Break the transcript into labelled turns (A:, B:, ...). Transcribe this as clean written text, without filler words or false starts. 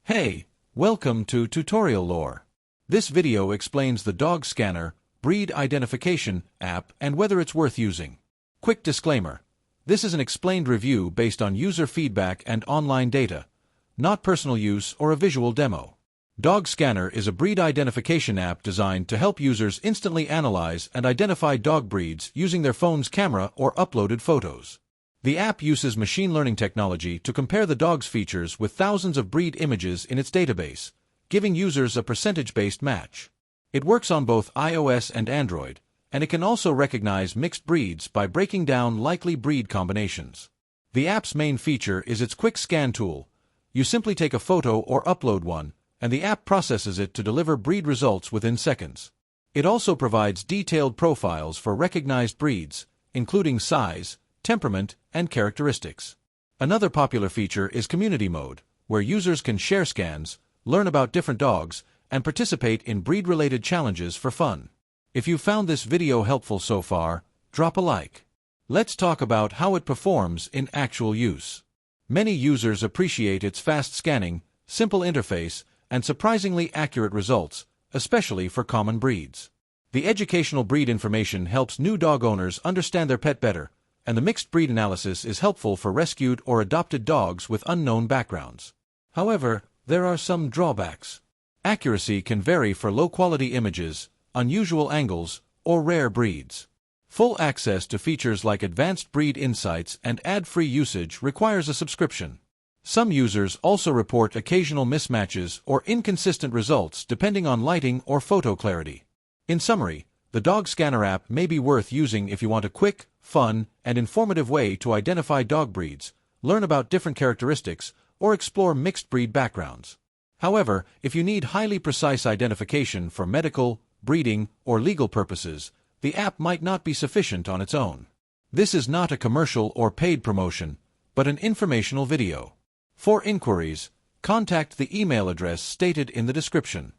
A: Hey, welcome to Tutorial Lore. This video explains the Dog Scanner breed identification app and whether it's worth using. Quick disclaimer. This is an explained review based on user feedback and online data, not personal use or a visual demo. Dog Scanner is a breed identification app designed to help users instantly analyze and identify dog breeds using their phone's camera or uploaded photos. The app uses machine learning technology to compare the dog's features with thousands of breed images in its database, giving users a percentage-based match. It works on both iOS and Android, and it can also recognize mixed breeds by breaking down likely breed combinations. The app's main feature is its quick scan tool. You simply take a photo or upload one, and the app processes it to deliver breed results within seconds. It also provides detailed profiles for recognized breeds, including size, temperament, and characteristics. Another popular feature is Community Mode, where users can share scans, learn about different dogs, and participate in breed-related challenges for fun. If you found this video helpful so far, drop a like. Let's talk about how it performs in actual use. Many users appreciate its fast scanning, simple interface, and surprisingly accurate results, especially for common breeds. The educational breed information helps new dog owners understand their pet better, and the mixed breed analysis is helpful for rescued or adopted dogs with unknown backgrounds. However, there are some drawbacks. Accuracy can vary for low-quality images, unusual angles, or rare breeds. Full access to features like advanced breed insights and ad-free usage requires a subscription. Some users also report occasional mismatches or inconsistent results depending on lighting or photo clarity. In summary, the Dog Scanner app may be worth using if you want a quick, fun, and informative way to identify dog breeds, learn about different characteristics, or explore mixed breed backgrounds. However, if you need highly precise identification for medical, breeding, or legal purposes, the app might not be sufficient on its own. This is not a commercial or paid promotion, but an informational video. For inquiries, contact the email address stated in the description.